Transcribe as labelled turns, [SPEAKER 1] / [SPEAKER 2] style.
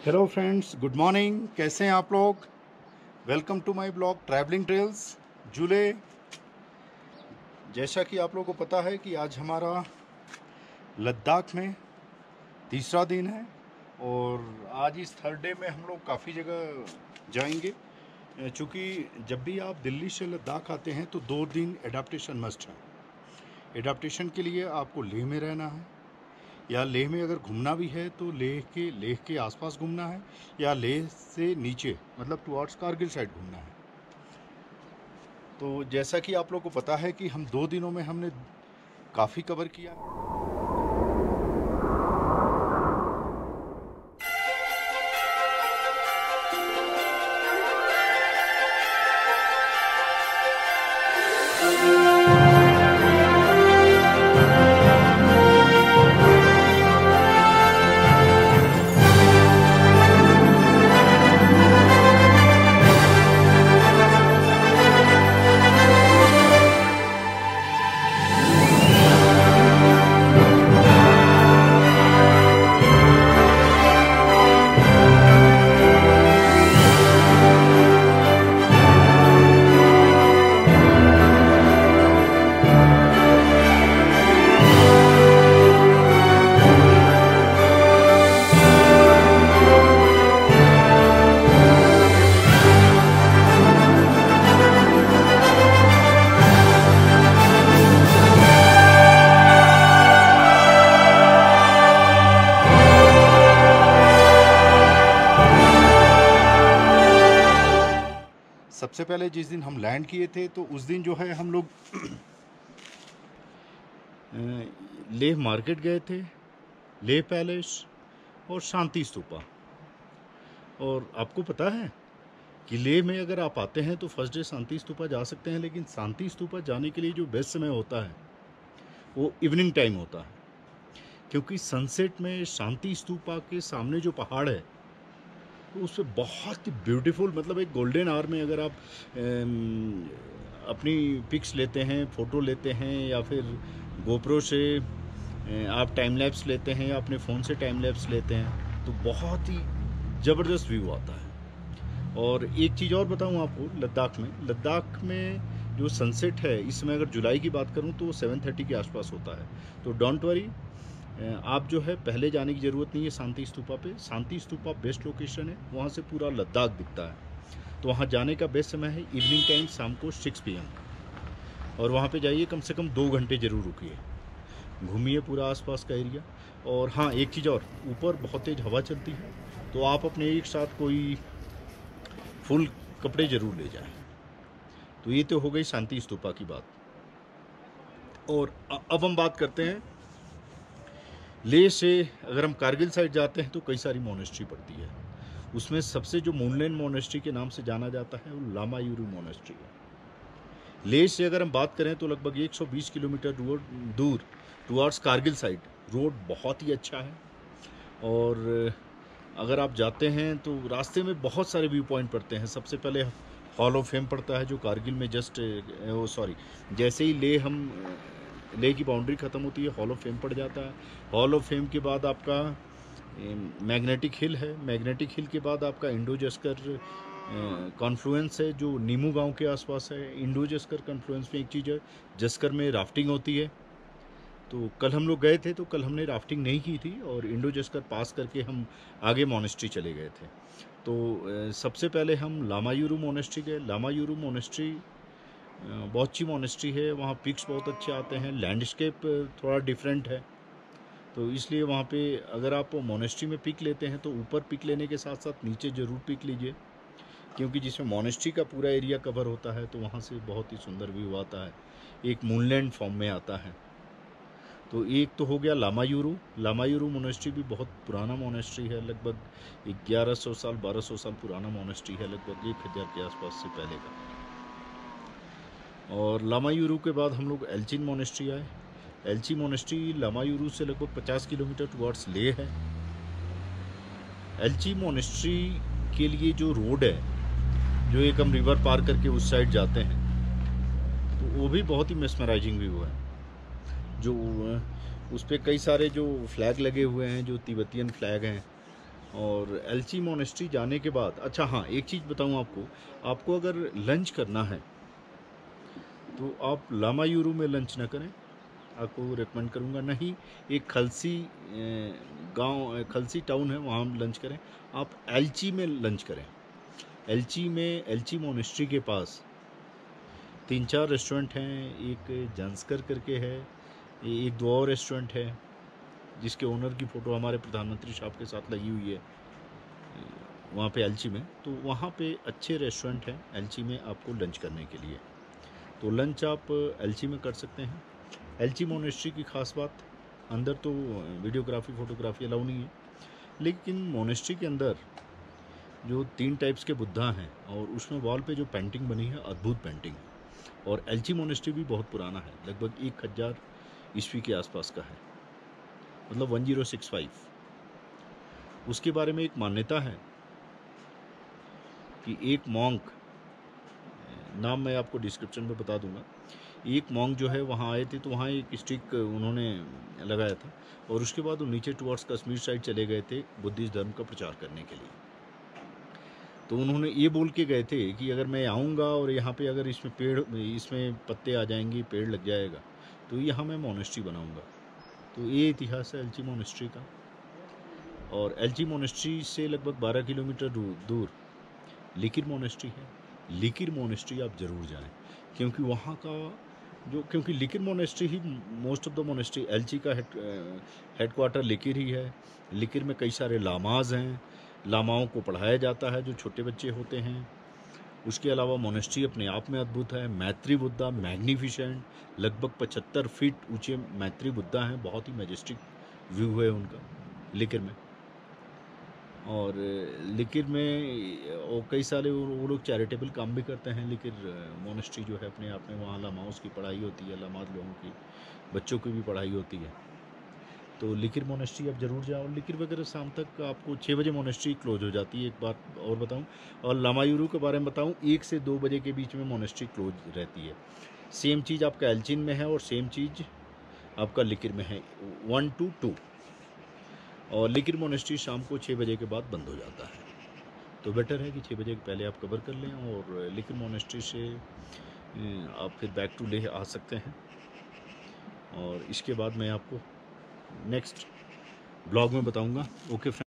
[SPEAKER 1] Hello friends, good morning. कैसे हैं आप लोग? Welcome to my blog travelling trails जुले। जैसा कि आप लोगों को पता है कि आज हमारा लद्दाख में तीसरा दिन है और आज इस थर्ड डे में हम लोग काफ़ी जगह जाएंगे। चूँकि जब भी आप दिल्ली से लद्दाख आते हैं तो 2 दिन एडाप्टेशन मस्ट है। एडाप्टेशन के लिए आपको लेह में रहना है, या लेह में अगर घूमना भी है तो लेह के आसपास घूमना है, या लेह से नीचे मतलब टुवर्ड्स कारगिल साइड घूमना है। तो जैसा कि आप लोगों को पता है कि हम 2 दिनों में हमने काफ़ी कवर किया है। सबसे पहले जिस दिन हम लैंड किए थे तो उस दिन जो है हम लोग लेह मार्केट गए थे, लेह पैलेस और शांति स्तूपा। और आपको पता है कि लेह में अगर आप आते हैं तो फर्स्ट डे शांति स्तूपा जा सकते हैं, लेकिन शांति स्तूपा जाने के लिए जो बेस्ट समय होता है वो इवनिंग टाइम होता है, क्योंकि सनसेट में शांति स्तूपा के सामने जो पहाड़ है तो उससे बहुत ही ब्यूटीफुल, मतलब एक गोल्डन आवर में अगर आप अपनी पिक्स लेते हैं, फ़ोटो लेते हैं, या फिर गोप्रो से आप टाइम लैप्स लेते हैं या अपने फ़ोन से टाइम लैप्स लेते हैं तो बहुत ही ज़बरदस्त व्यू आता है। और एक चीज़ और बताऊं आपको, लद्दाख में जो सनसेट है इस समय, अगर जुलाई की बात करूं तो 7:30 के आसपास होता है। तो डोंट वरी, आप जो है पहले जाने की ज़रूरत नहीं है शांति स्तूपा पे। शांति स्तूपा बेस्ट लोकेशन है, वहाँ से पूरा लद्दाख दिखता है। तो वहाँ जाने का बेस्ट समय है इवनिंग टाइम, शाम को 6 PM। और वहाँ पे जाइए, कम से कम 2 घंटे ज़रूर रुकिए, घूमिए पूरा आसपास का एरिया। और हाँ, एक चीज़ और, ऊपर बहुत तेज़ हवा चलती है तो आप अपने एक साथ कोई फुल कपड़े ज़रूर ले जाएं। तो ये तो हो गई शांति स्तूपा की बात। और अब हम बात करते हैं लेह से। अगर हम कारगिल साइड जाते हैं तो कई सारी मोनेस्ट्री पड़ती है। उसमें सबसे जो मूनलैंड मोनेस्ट्री के नाम से जाना जाता है वो लामा यूरू मोनेस्ट्री है। लेह से अगर हम बात करें तो लगभग 120 किलोमीटर दूर टुवर्ड्स कारगिल साइड रोड बहुत ही अच्छा है। और अगर आप जाते हैं तो रास्ते में बहुत सारे व्यू पॉइंट पड़ते हैं। सबसे पहले हॉल ऑफ फेम पड़ता है जो कारगिल में जैसे ही लेह की बाउंड्री ख़त्म होती है हॉल ऑफ फेम पड़ जाता है। हॉल ऑफ फेम के बाद आपका मैग्नेटिक हिल है। मैग्नेटिक हिल के बाद आपका इंडो जस्कर कॉन्फ्लुएंस है जो नीमू गांव के आसपास है। इंडो जस्कर कॉन्फ्लुएंस में एक चीज़ है, जस्कर में राफ्टिंग होती है। तो कल हम लोग गए थे तो कल हमने राफ्टिंग नहीं की थी और इंडो जस्कर पास करके हम आगे मोनेस्ट्री चले गए थे। तो सबसे पहले हम लामा यूरू मोनेस्ट्री गए। लामा यूरू मोनेस्ट्री बहुत अच्छी मोनेस्ट्री है, वहाँ पिक्स बहुत अच्छे आते हैं, लैंडस्केप थोड़ा डिफरेंट है। तो इसलिए वहाँ पे अगर आप मोनेस्ट्री में पिक लेते हैं तो ऊपर पिक लेने के साथ साथ नीचे ज़रूर पिक लीजिए, क्योंकि जिसमें मोनेस्ट्री का पूरा एरिया कवर होता है तो वहाँ से बहुत ही सुंदर व्यू आता है, एक मूनलैंड फॉर्म में आता है। तो एक तो हो गया लामा यूरू। लामा यूरू मोनेस्ट्री भी बहुत पुराना मोनेस्ट्री है, लगभग 1100 साल 1200 साल पुराना मोनेस्ट्री है, लगभग 1000 के आसपास से पहले का। और लामा यूरू के बाद हम लोग एल्चिन मोनेस्ट्री आए। एल्ची मोनेस्ट्री लामा यूरू से लगभग 50 किलोमीटर टुवर्ड्स लेह है। एल्ची मोनेस्ट्री के लिए जो रोड है, जो एक हम रिवर पार करके उस साइड जाते हैं, तो वो भी बहुत ही मेस्मराइजिंग व्यू है। जो उस पर कई सारे जो फ्लैग लगे हुए हैं, जो तिब्बतियन फ्लैग हैं, और एल्ची मोनेस्ट्री जाने के बाद, अच्छा हाँ, एक चीज़ बताऊँ आपको, आपको अगर लंच करना है तो आप लामायूरू में लंच ना करें, आपको रेकमेंड करूँगा। नहीं, एक खलसी गांव, खलसी टाउन है, वहाँ लंच करें। आप एल्ची में लंच करें। एल्ची में, एल्ची मोनेस्ट्री के पास 3-4 रेस्टोरेंट हैं। एक जंस्कर करके है, एक 2 और रेस्टोरेंट है जिसके ओनर की फ़ोटो हमारे प्रधानमंत्री साहब के साथ लगी हुई है वहाँ पे एल्ची में। तो वहाँ पे अच्छे रेस्टोरेंट हैं एल्ची में आपको लंच करने के लिए, तो लंच आप एल्ची में कर सकते हैं। एल्ची मोनेस्ट्री की ख़ास बात, अंदर तो वीडियोग्राफी फ़ोटोग्राफी अलाउ नहीं है, लेकिन मोनेस्ट्री के अंदर जो 3 टाइप्स के बुद्धा हैं और उसमें वॉल पे जो पेंटिंग बनी है, अद्भुत पेंटिंग। और एल्ची मोनेस्ट्री भी बहुत पुराना है, लगभग 1000 ईस्वी के आसपास का है, मतलब 1065। उसके बारे में एक मान्यता है कि एक मॉन्क, नाम मैं आपको डिस्क्रिप्शन में बता दूंगा, एक मॉन्क जो है वहाँ आए थे, तो वहाँ एक स्टिक उन्होंने लगाया था और उसके बाद वो नीचे टुवर्ड्स कश्मीर साइड चले गए थे बुद्धिस्ट धर्म का प्रचार करने के लिए। तो उन्होंने ये बोल के गए थे कि अगर मैं आऊँगा और यहाँ पे अगर इसमें पेड़, इसमें पत्ते आ जाएंगे, पेड़ लग जाएगा, तो यहाँ मैं मोनेस्ट्री बनाऊँगा। तो ये इतिहास है एल्ची मोनेस्ट्री का। और एल्ची मोनेस्ट्री से लगभग 12 किलोमीटर दूर लिकिर मोनेस्ट्री है। लिकिर मोनेस्ट्री आप ज़रूर जाएं, क्योंकि वहाँ का क्योंकि लिकिर मोनेस्ट्री ही most of the monastery, Alchi का हेडक्वार्टर लिकिर ही है। लिकिर में कई सारे लामाज हैं, लामाओं को पढ़ाया जाता है जो छोटे बच्चे होते हैं। उसके अलावा मोनेस्ट्री अपने आप में अद्भुत है। मैत्री बुद्धा मैग्निफिसेंट, लगभग 75 फीट ऊंचे मैत्री बुद्धा हैं, बहुत ही मैजेस्टिक व्यू है उनका लिकिर में। और लिकिर में और कई सारे वो लोग चैरिटेबल काम भी करते हैं। लिकिर मोनेस्ट्री जो है अपने आप में, वहाँ लामाओं की पढ़ाई होती है, लामाज लोगों की, बच्चों की भी पढ़ाई होती है। तो लिकिर मोनेस्ट्री आप ज़रूर जाओ। लिकिर वगैरह शाम तक आपको 6 बजे मोनेस्ट्री क्लोज हो जाती है। एक बात और बताऊं, और लामायूरू के बारे में बताऊं, 1 से 2 बजे के बीच में मोनेस्ट्री क्लोज रहती है। सेम चीज़ आपका एल्चिन में है और सेम चीज़ आपका लिकिर में है, 1 to 2। और लिकिर मोनेस्ट्री शाम को 6 बजे के बाद बंद हो जाता है। तो बेटर है कि 6 बजे के पहले आप कवर कर लें। और लिकिर मोनेस्ट्री से आप फिर बैक टू लेह आ सकते हैं। और इसके बाद मैं आपको नेक्स्ट ब्लॉग में बताऊंगा। Okay friend.